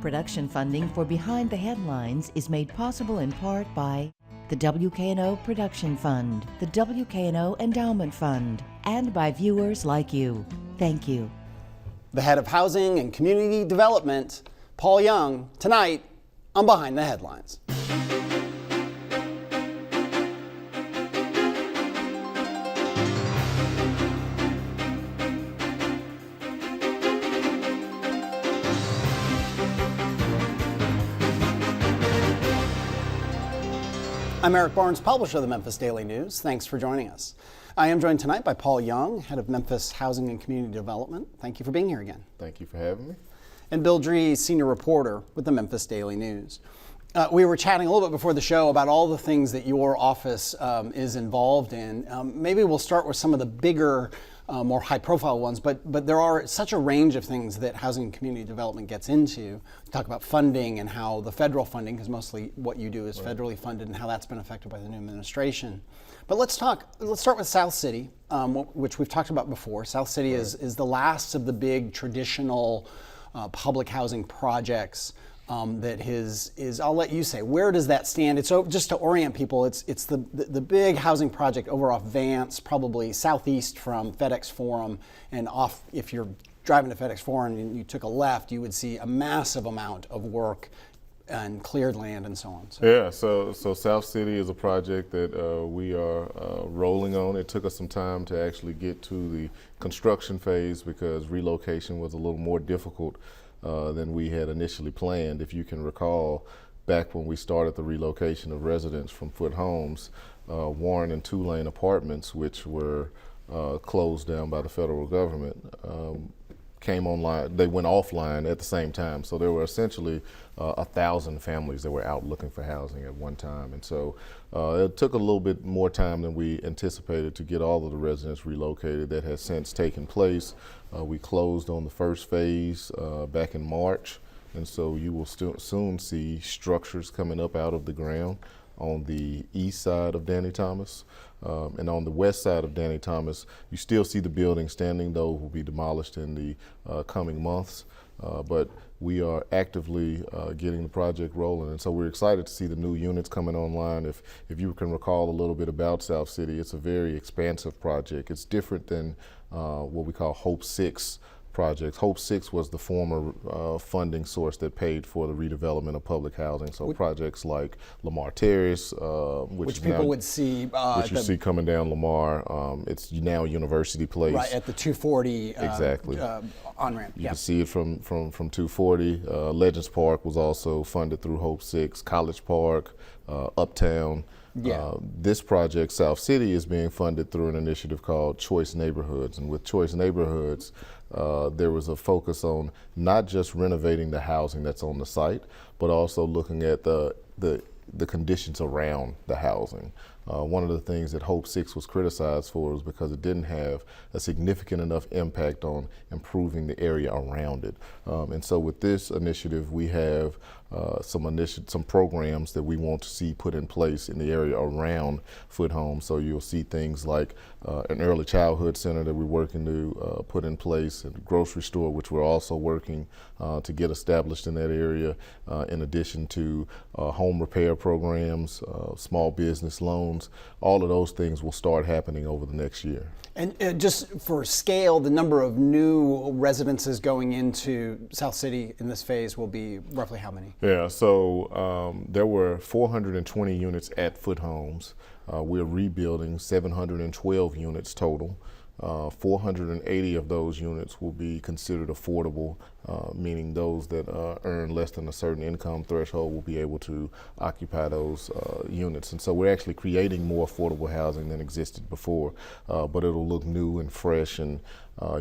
Production funding for Behind the Headlines is made possible in part by the WKNO Production Fund, the WKNO Endowment Fund, and by viewers like you. Thank you. The head of Housing and Community Development, Paul Young, tonight on Behind the Headlines. I'm Eric Barnes, publisher of the Memphis Daily News. Thanks for joining us. I am joined tonight by Paul Young, head of Memphis Housing and Community Development. Thank you for being here again. Thank you for having me. And Bill Dree, senior reporter with the Memphis Daily News. We were chatting a little bit before the show about all the things that your office is involved in. Maybe we'll start with some of the bigger, more high-profile ones, but there are such a range of things that housing and community development gets into. We talk about funding and how the federal funding, because mostly what you do is federally funded, and how that's been affected by the new administration. But let's start with South City, which we've talked about before. South City is the last of the big traditional public housing projects that is, I'll let you say, where does that stand? It's just to orient people, it's the big housing project over off Vance, probably southeast from FedEx Forum, and off, if you're driving to FedEx Forum and you took a left, you would see a massive amount of work and cleared land and so on. So South City is a project that we are rolling on. It took us some time to actually get to the construction phase because relocation was a little more difficult than we had initially planned. If you can recall, back when we started the relocation of residents from Foot Homes, Warren and Tulane apartments, which were closed down by the federal government, came online. They went offline at the same time. So there were essentially 1,000 families that were out looking for housing at one time. And so it took a little bit more time than we anticipated to get all of the residents relocated. That has since taken place. We closed on the first phase back in March. And so you will soon see structures coming up out of the ground on the east side of Danny Thomas. And on the west side of Danny Thomas, you still see the building standing, though will be demolished in the coming months. But we are actively getting the project rolling. And so we're excited to see the new units coming online. If you can recall a little bit about South City, it's a very expansive project. It's different than what we call Hope 6 projects. Hope 6 was the former funding source that paid for the redevelopment of public housing. So projects like Lamar Terrace, which people would see, which you see coming down Lamar. It's now University Place, right at the 240 exactly on ramp. You can see it from 240. Legends Park was also funded through Hope 6. College Park, Uptown. This project, South City, is being funded through an initiative called Choice Neighborhoods. And with Choice Neighborhoods, there was a focus on not just renovating the housing that's on the site, but also looking at the conditions around the housing. One of the things that Hope 6 was criticized for was because it didn't have a significant enough impact on improving the area around it. And so with this initiative, we have some programs that we want to see put in place in the area around Foot Homes. So you'll see things like an early childhood center that we're working to put in place, and a grocery store, which we're also working to get established in that area, in addition to home repair programs, small business loans. All of those things will start happening over the next year. And just for scale, the number of new residences going into South City in this phase will be roughly how many? Yeah, so there were 420 units at Foot Homes. We're rebuilding 712 units total. 480 of those units will be considered affordable, meaning those that earn less than a certain income threshold will be able to occupy those units. And so we're actually creating more affordable housing than existed before, but it'll look new and fresh, and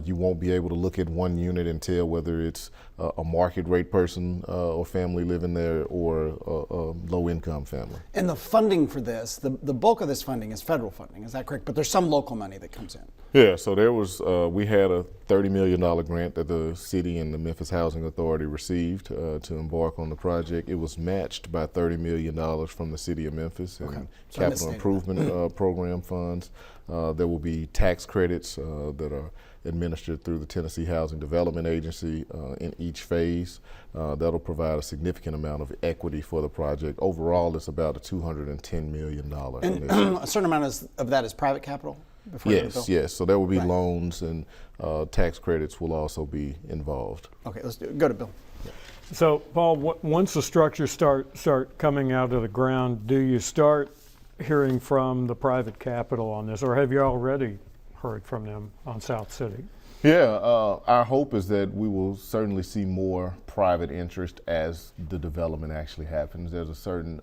you won't be able to look at one unit and tell whether it's a market rate person or family living there or a low income family. And the funding for this, the bulk of this funding is federal funding, is that correct? But there's some local money that comes in. Yeah, so there was, we had a $30 million grant that the city and the Memphis Housing Authority received to embark on the project. It was matched by $30 million from the city of Memphis and capital improvement program funds. There will be tax credits that are administered through the Tennessee Housing Development Agency in each phase. That'll provide a significant amount of equity for the project. Overall, it's about a $210 million. And a certain amount of that is private capital? Yes. So there will be loans, and tax credits will also be involved. Okay, let's go to Bill. So, Paul, once the structures start coming out of the ground, do you start hearing from the private capital on this, or have you already heard from them on South City? Yeah, our hope is that we will certainly see more private interest as the development actually happens. There's a certain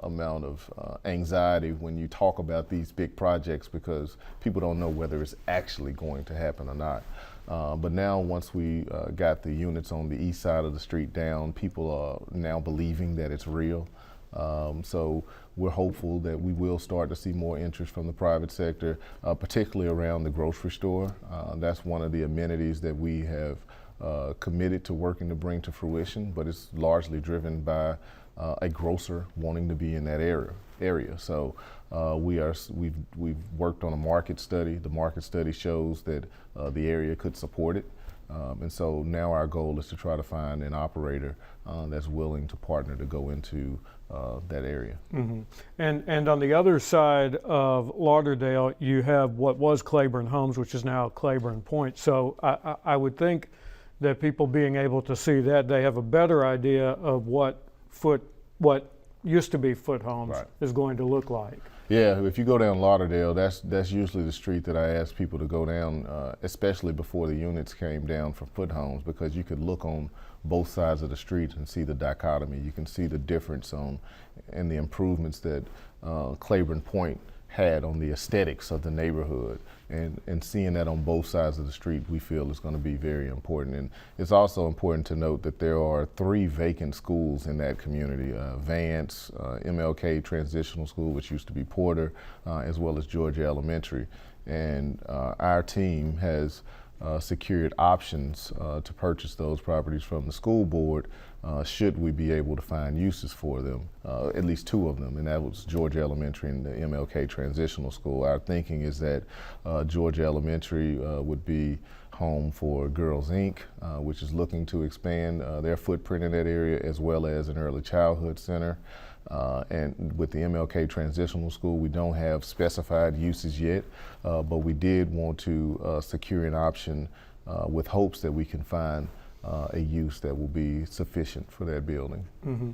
amount of anxiety when you talk about these big projects because people don't know whether it's actually going to happen or not. But now once we got the units on the east side of the street down, people are now believing that it's real. So we're hopeful that we will start to see more interest from the private sector, particularly around the grocery store. That's one of the amenities that we have committed to working to bring to fruition, but it's largely driven by a grocer wanting to be in that area. So we've worked on a market study. The market study shows that the area could support it. And so now our goal is to try to find an operator that's willing to partner to go into that area. Mm-hmm. And on the other side of Lauderdale, you have what was Claiborne Homes, which is now Claiborne Point. So I would think that people being able to see that, they have a better idea of what used to be Foot Homes is going to look like. Yeah, if you go down Lauderdale, that's usually the street that I ask people to go down, especially before the units came down for Foot Homes, because you could look on both sides of the street and see the dichotomy. You can see the difference and the improvements that Claiborne Point had on the aesthetics of the neighborhood. And seeing that on both sides of the street, we feel is going to be very important. And it's also important to note that there are 3 vacant schools in that community, Vance, MLK Transitional School, which used to be Porter, as well as Georgia Elementary. And our team has secured options to purchase those properties from the school board should we be able to find uses for them, at least 2 of them, and that was Georgia Elementary and the MLK Transitional School. Our thinking is that Georgia Elementary would be home for Girls Inc., which is looking to expand their footprint in that area, as well as an early childhood center. And with the MLK Transitional School, we don't have specified uses yet, but we did want to secure an option with hopes that we can find a use that will be sufficient for that building. Mm-hmm.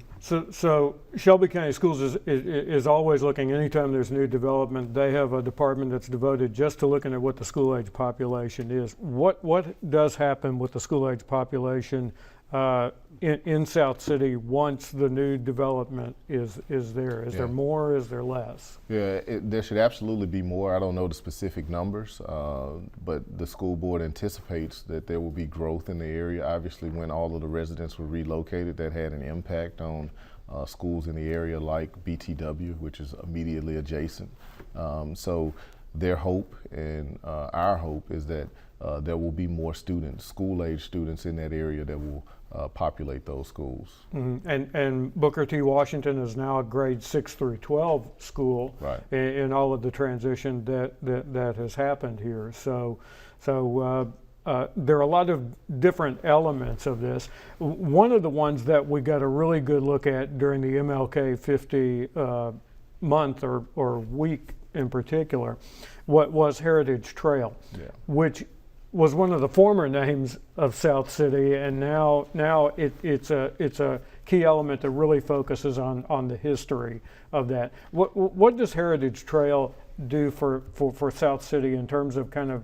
So Shelby County Schools is always looking, anytime there's new development, they have a department that's devoted just to looking at what the school age population is. What does happen with the school age population in South City once the new development is there? Is there more, is there less? Yeah, there should absolutely be more. I don't know the specific numbers, but the school board anticipates that there will be growth in the area. Obviously, when all of the residents were relocated, that had an impact on schools in the area like BTW, which is immediately adjacent. So their hope and our hope is that there will be more students, school-age students in that area that will populate those schools. Mm-hmm. And Booker T. Washington is now a grade 6 through 12 school in all of the transition that has happened here. So there are a lot of different elements of this. One of the ones that we got a really good look at during the MLK 50 month or week in particular, what was Heritage Trail, which was one of the former names of South City, and now it's a key element that really focuses on the history of that. What does Heritage Trail do for South City in terms of kind of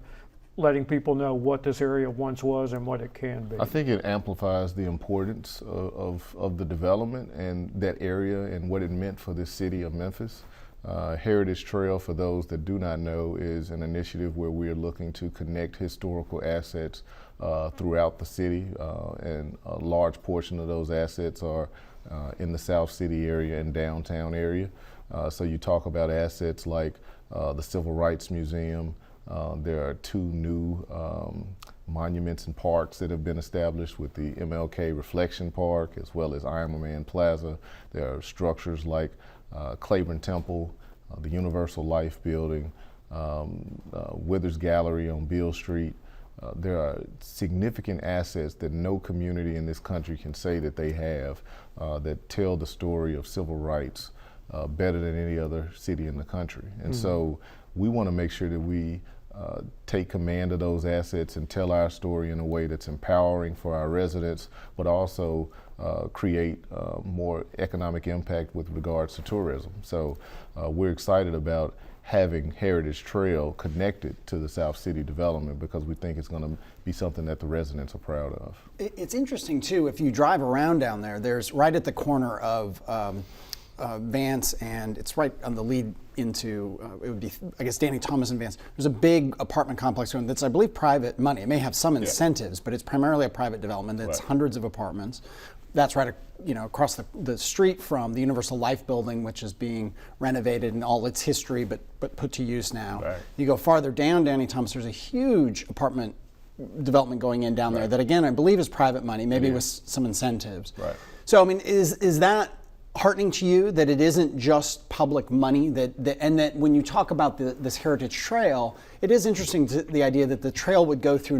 letting people know what this area once was and what it can be? I think it amplifies the importance of the development and that area and what it meant for this city of Memphis. Heritage Trail, for those that do not know, is an initiative where we are looking to connect historical assets throughout the city, and a large portion of those assets are in the South City area and downtown area. So you talk about assets like the Civil Rights Museum. There are 2 new monuments and parks that have been established with the MLK Reflection Park as well as Ironman Plaza. There are structures like Claiborne Temple, the Universal Life Building, Withers Gallery on Beale Street. There are significant assets that no community in this country can say that they have that tell the story of civil rights better than any other city in the country. And so we want to make sure that we take command of those assets and tell our story in a way that's empowering for our residents, but also create more economic impact with regards to tourism. So we're excited about having Heritage Trail connected to the South City development because we think it's going to be something that the residents are proud of. It's interesting too, if you drive around down there, there's right at the corner of Vance, and it's right on the lead into, it would be, I guess, Danny Thomas and Vance. There's a big apartment complex going that's, I believe, private money. It may have some incentives, but it's primarily a private development. It's hundreds of apartments. That's right, across the street from the Universal Life building, which is being renovated in all its history, but put to use now. Right. You go farther down Danny Thomas, there's a huge apartment development going in down there that, again, I believe is private money, maybe with some incentives. Right. So, I mean, is that heartening to you that it isn't just public money, and that when you talk about this Heritage Trail, it is interesting the idea that the trail would go through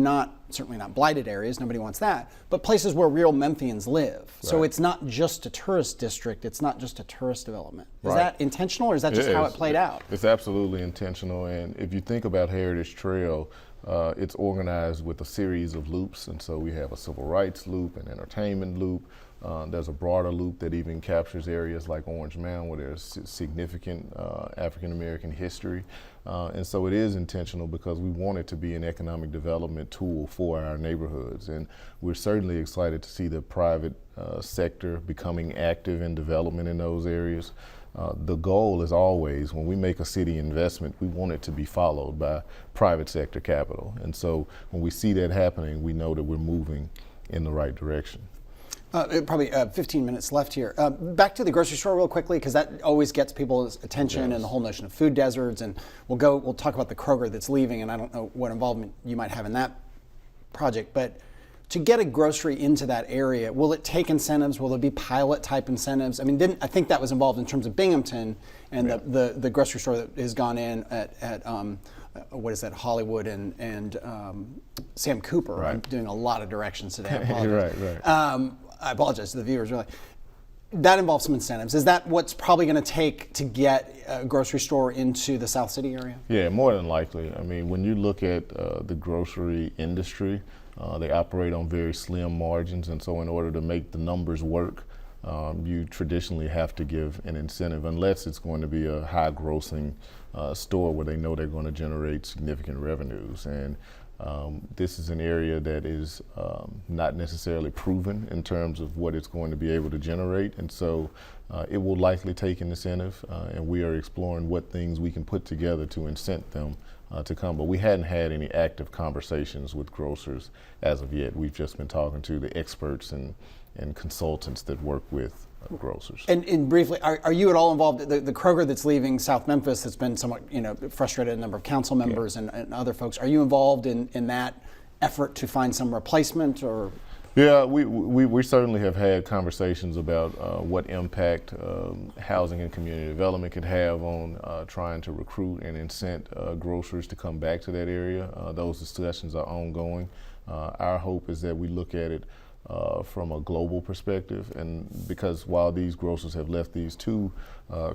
certainly not blighted areas, nobody wants that, but places where real Memphians live. Right. So it's not just a tourist district, it's not just a tourist development. Is that intentional, or is that just how it played out? It's absolutely intentional, and if you think about Heritage Trail, it's organized with a series of loops, and so we have a civil rights loop, an entertainment loop. There's a broader loop that even captures areas like Orange Mound where there's significant African American history. And so it is intentional because we want it to be an economic development tool for our neighborhoods. And we're certainly excited to see the private sector becoming active in development in those areas. The goal is always, when we make a city investment, we want it to be followed by private sector capital. And so when we see that happening, we know that we're moving in the right direction. Probably 15 minutes left here. Back to the grocery store real quickly, because that always gets people's attention, and the whole notion of food deserts. And we'll talk about the Kroger that's leaving, and I don't know what involvement you might have in that project. But to get a grocery into that area, will it take incentives? Will there be pilot type incentives? I mean, I think that was involved in terms of Binghamton and the grocery store that has gone in at what is that, Hollywood and Sam Cooper. Right. I'm doing a lot of directions today. I apologize. Right. I apologize to the viewers, really. That involves some incentives. Is that what's probably going to take to get a grocery store into the South City area? Yeah, more than likely. I mean, when you look at the grocery industry, they operate on very slim margins, and so in order to make the numbers work, you traditionally have to give an incentive, unless it's going to be a high grossing store where they know they're going to generate significant revenues. And this is an area that is not necessarily proven in terms of what it's going to be able to generate, and so it will likely take an incentive, and we are exploring what things we can put together to incent them to come. But we hadn't had any active conversations with grocers as of yet. We've just been talking to the experts and consultants that work with grocers. And briefly, are you at all involved? The Kroger that's leaving South Memphis that's been somewhat frustrated a number of council members and other folks. Are you involved in that effort to find some replacement? Or? Yeah, we certainly have had conversations about what impact housing and community development could have on trying to recruit and incent grocers to come back to that area. Those discussions are ongoing. Our hope is that we look at it from a global perspective, and because while these grocers have left these two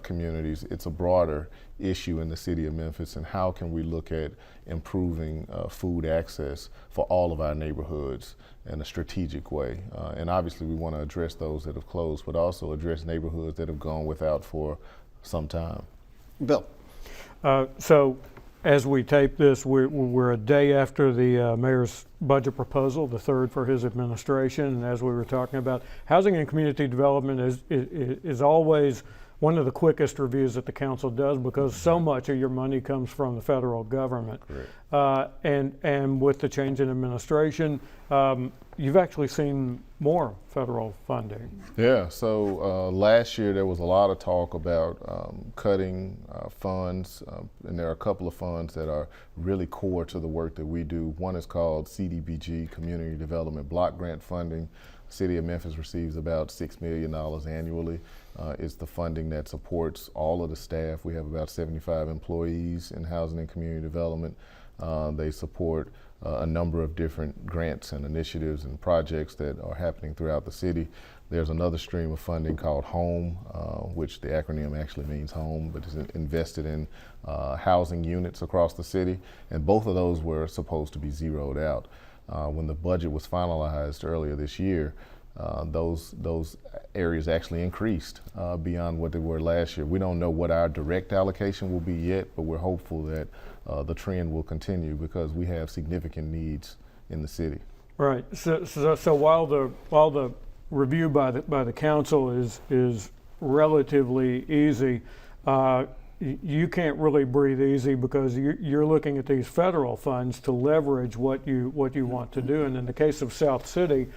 communities, it's a broader issue in the city of Memphis, and how can we look at improving food access for all of our neighborhoods in a strategic way. And obviously we want to address those that have closed, but also address neighborhoods that have gone without for some time. Bill. So as we tape this, we're a day after the mayor's budget proposal, the third for his administration. And as we were talking about, housing and community development is always one of the quickest reviews that the council does, because so much of your money comes from the federal government. and with the change in administration, you've actually seen more federal funding. Yeah, so last year there was a lot of talk about cutting funds, and there are a couple of funds that are really core to the work that we do. One is called CDBG, Community Development Block Grant Funding. City of Memphis receives about $6 million annually. It's the funding that supports all of the staff. We have about 75 employees in housing and community development. They support a number of different grants and initiatives and projects that are happening throughout the city. There's another stream of funding called HOME, which the acronym actually means home, but is invested in housing units across the city. And both of those were supposed to be zeroed out. When the budget was finalized earlier this year, those areas actually increased beyond what they were last year. We don't know what our direct allocation will be yet, but we're hopeful that the trend will continue because we have significant needs in the city. Right. So while the review by the council is relatively easy, you can't really breathe easy because you're looking at these federal funds to leverage what you want to do. And in the case of South City,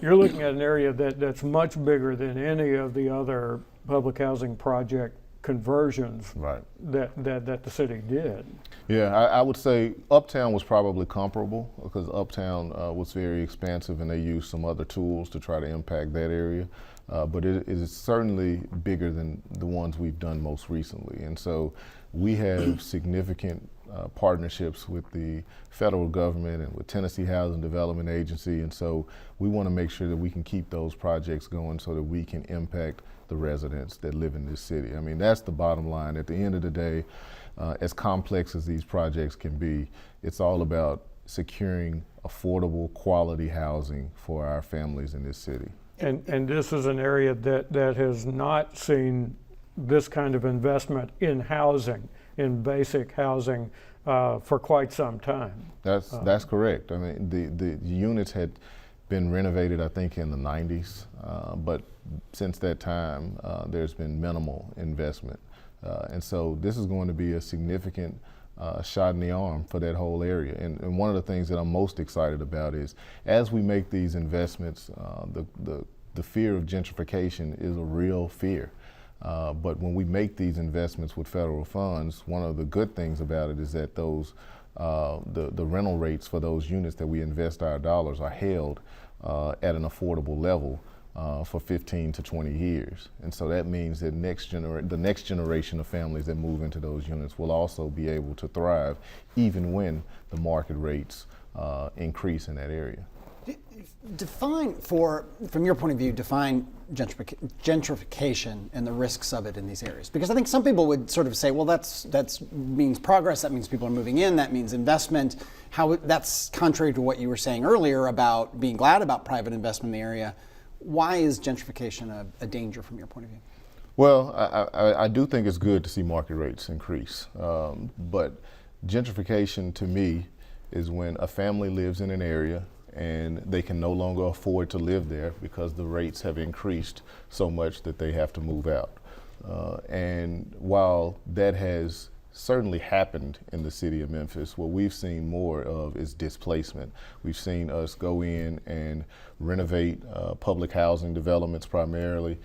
you're looking at an area that's much bigger than any of the other public housing project conversions that the city did. Yeah, I would say Uptown was probably comparable because Uptown was very expansive and they used some other tools to try to impact that area. But it is certainly bigger than the ones we've done most recently. And so we have significant partnerships with the federal government and with Tennessee Housing Development Agency. And so we want to make sure that we can keep those projects going so that we can impact the residents that live in this city. I mean, that's the bottom line. At the end of the day, as complex as these projects can be, it's all about securing affordable, quality housing for our families in this city. And this is an area that has not seen this kind of investment in housing, in basic housing, for quite some time. That's correct. I mean, the units had been renovated, I think, in the 90s, but since that time, there's been minimal investment. And so this is going to be a significant shot in the arm for that whole area. And one of the things that I'm most excited about is as we make these investments, the fear of gentrification is a real fear. But when we make these investments with federal funds, one of the good things about it is that those the rental rates for those units that we invest our dollars are held at an affordable level for 15 to 20 years. And so that means that the next generation of families that move into those units will also be able to thrive even when the market rates increase in that area. From your point of view, define gentrification and the risks of it in these areas. Because I think some people would sort of say, well, that means progress, that means people are moving in, that means investment. That's contrary to what you were saying earlier about being glad about private investment in the area. Why is gentrification a danger from your point of view? Well, I do think it's good to see market rates increase. But gentrification to me is when a family lives in an area and they can no longer afford to live there because the rates have increased so much that they have to move out. And while that has certainly happened in the city of Memphis, what we've seen more of is displacement. We've seen us go in and renovate public housing developments primarily.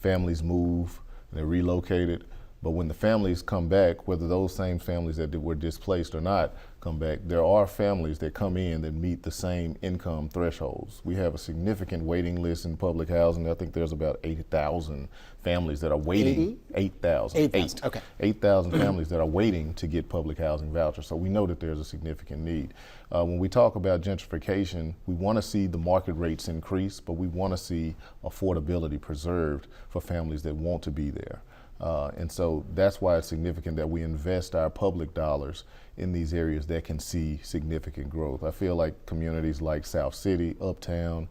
Families move, they're relocated. But when the families come back, whether those same families that were displaced or not come back, there are families that come in that meet the same income thresholds. We have a significant waiting list in public housing. I think there's about 8,000 families that are waiting. 8,000. 8,000, okay. 8,000 families that are waiting to get public housing vouchers. So we know that there's a significant need. When we talk about gentrification, we want to see the market rates increase, but we want to see affordability preserved for families that want to be there. And so that's why it's significant that we invest our public dollars in these areas that can see significant growth. I feel like communities like South City, Uptown,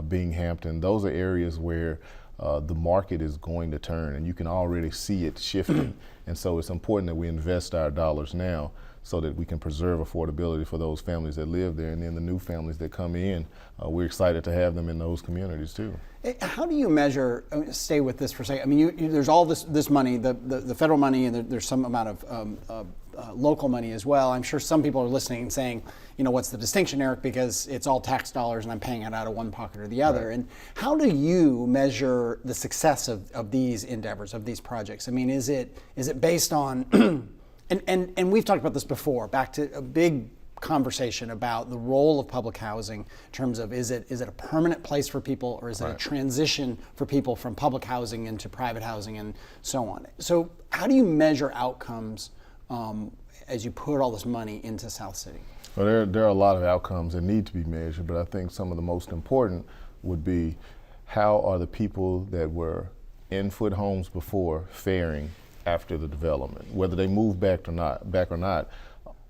Binghamton, those are areas where the market is going to turn and you can already see it shifting. And so it's important that we invest our dollars now so that we can preserve affordability for those families that live there, and then the new families that come in, we're excited to have them in those communities too. How do you measure, stay with this for a second, I mean, there's all this money, the federal money, and there's some amount of local money as well. I'm sure some people are listening and saying, what's the distinction, Eric, because it's all tax dollars and I'm paying it out of one pocket or the other. Right. And how do you measure the success of these endeavors, of these projects? I mean, is it based on, and we've talked about this before, back to a big conversation about the role of public housing in terms of is it a permanent place for people, or is it a transition for people from public housing into private housing and so on? So how do you measure outcomes as you put all this money into South City? Well, there are a lot of outcomes that need to be measured, but I think some of the most important would be how are the people that were in Foot Homes before faring after the development, whether they move back or not.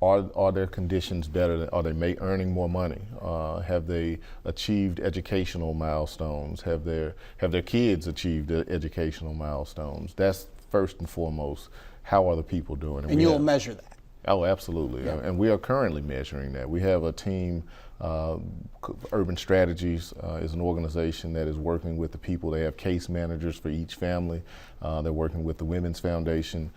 Are their conditions better? Are they earning more money? Have they achieved educational milestones? Have their kids achieved educational milestones? That's first and foremost. How are the people doing? And you'll measure that. Oh, absolutely. Yeah. And we are currently measuring that. We have a team, Urban Strategies is an organization that is working with the people. They have case managers for each family. They're working with the Women's Foundation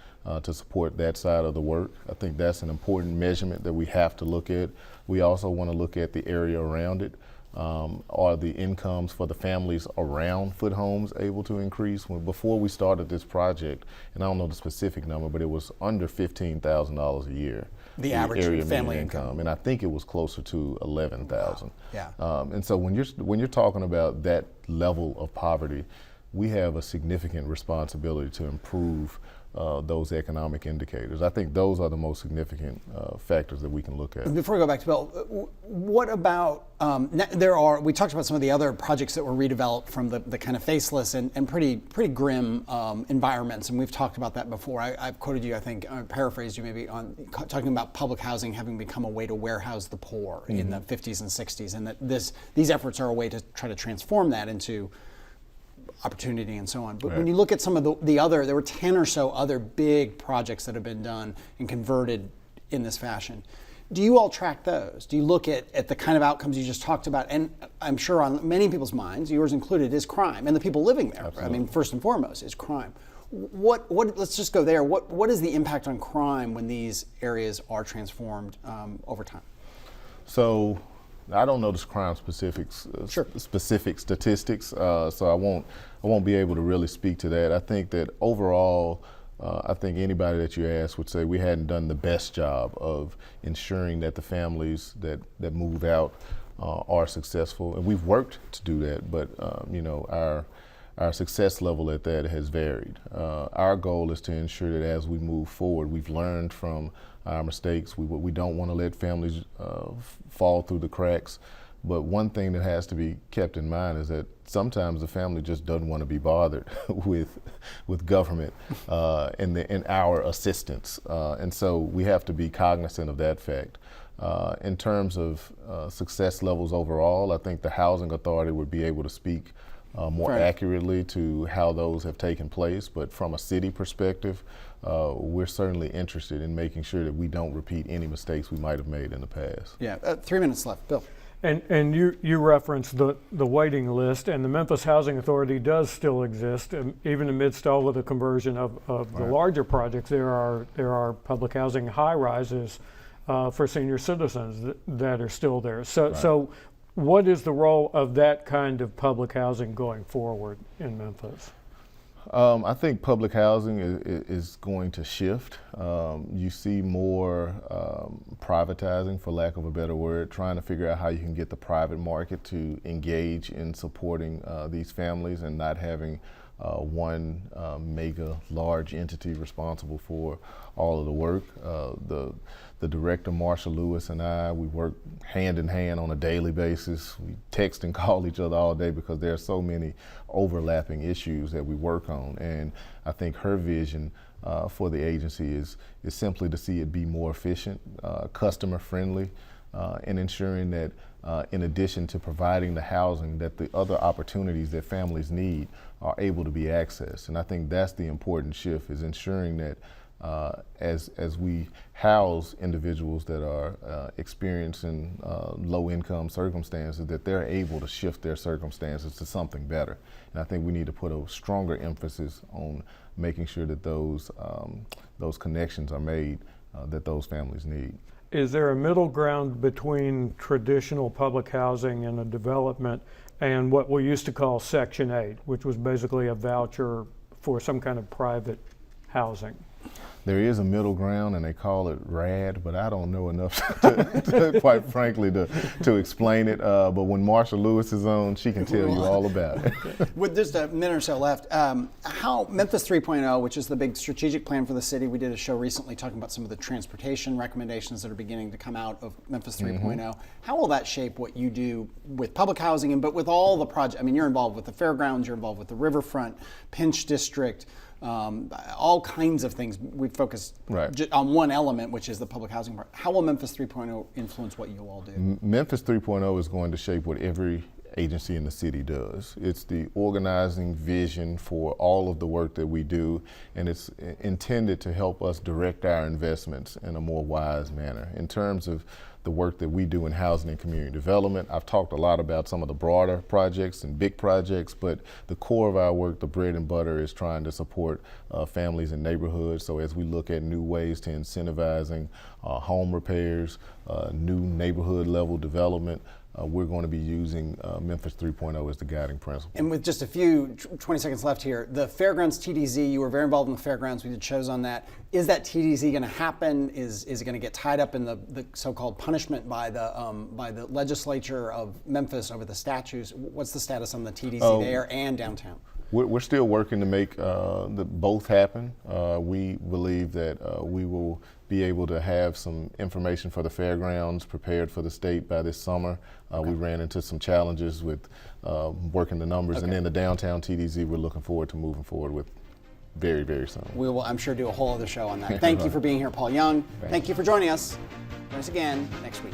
to support that side of the work. I think that's an important measurement that we have to look at. We also want to look at the area around it. Are the incomes for the families around Foot Homes able to increase? Before we started this project, and I don't know the specific number, but it was under $15,000 a year. The average area family income. And I think it was closer to 11,000. Wow. Yeah. And so when you're talking about that level of poverty, we have a significant responsibility to improve those economic indicators. I think those are the most significant factors that we can look at. Before we go back to Bill, what about, we talked about some of the other projects that were redeveloped from the kind of faceless and pretty grim environments, and we've talked about that before. I've quoted you, I think, I paraphrased you maybe, on talking about public housing having become a way to warehouse the poor in the 50s and 60s, and that these efforts are a way to try to transform that into opportunity and so on. But when you look at some of the other, there were 10 or so other big projects that have been done and converted in this fashion. Do you all track those? Do you look at the kind of outcomes you just talked about? And I'm sure on many people's minds, yours included, is crime, and the people living there. Absolutely. I mean, first and foremost, is crime. Let's just go there. What is the impact on crime when these areas are transformed over time? So, I don't know the crime specific statistics, so I won't be able to really speak to that. I think that overall, I think anybody that you ask would say we hadn't done the best job of ensuring that the families that move out are successful, and we've worked to do that. But our success level at that has varied. Our goal is to ensure that as we move forward, we've learned from our mistakes. We don't want to let families fall through the cracks. But one thing that has to be kept in mind is that sometimes the family just doesn't want to be bothered with government and our assistance. And so we have to be cognizant of that fact. In terms of success levels overall, I think the Housing Authority would be able to speak more accurately to how those have taken place. But from a city perspective, we're certainly interested in making sure that we don't repeat any mistakes we might have made in the past. Yeah, 3 minutes left. Bill. And you referenced the waiting list, and the Memphis Housing Authority does still exist, and even amidst all of the conversion of the larger projects. There are public housing high rises for senior citizens that are still there. So what is the role of that kind of public housing going forward in Memphis? I think public housing is going to shift. You see more privatizing, for lack of a better word, trying to figure out how you can get the private market to engage in supporting these families and not having one mega large entity responsible for all of the work. The director, Marsha Lewis, and I, we work hand in hand on a daily basis. We text and call each other all day because there are so many overlapping issues that we work on. And I think her vision for the agency is simply to see it be more efficient, customer friendly, and ensuring that in addition to providing the housing, that the other opportunities that families need are able to be accessed. And I think that's the important shift, is ensuring that as we house individuals that are experiencing low income circumstances, that they're able to shift their circumstances to something better. And I think we need to put a stronger emphasis on making sure that those connections are made that those families need. Is there a middle ground between traditional public housing and a development and what we used to call Section 8, which was basically a voucher for some kind of private housing? There is a middle ground, and they call it RAD, but I don't know enough, quite frankly, to explain it. But when Marsha Lewis is on, she can tell you all about it. With just a minute or so left, how Memphis 3.0, which is the big strategic plan for the city, we did a show recently talking about some of the transportation recommendations that are beginning to come out of Memphis 3.0. How will that shape what you do with public housing, but with all the projects? I mean, you're involved with the fairgrounds, you're involved with the riverfront, Pinch District, all kinds of things. We've focused on one element, which is the public housing part. How will Memphis 3.0 influence what you all do? Memphis 3.0 is going to shape what every agency in the city does. It's the organizing vision for all of the work that we do, and it's intended to help us direct our investments in a more wise manner. In terms of the work that we do in housing and community development, I've talked a lot about some of the broader projects and big projects, but the core of our work, the bread and butter, is trying to support families and neighborhoods. So as we look at new ways to incentivizing home repairs, new neighborhood level development, we're going to be using Memphis 3.0 as the guiding principle. And with just a few 20 seconds left here, the Fairgrounds TDZ, you were very involved in the Fairgrounds. We did shows on that. Is that TDZ going to happen? Is it going to get tied up in the so-called punishment by the legislature of Memphis over the statues? What's the status on the TDZ there and downtown? We're still working to make both happen. We believe that we will be able to have some information for the fairgrounds prepared for the state by this summer. We ran into some challenges with working the numbers, and then the downtown TDZ we're looking forward to moving forward with very, very soon. We will, I'm sure, do a whole other show on that. Thank you for being here, Paul Young. Thank you for joining us. Join us again next week.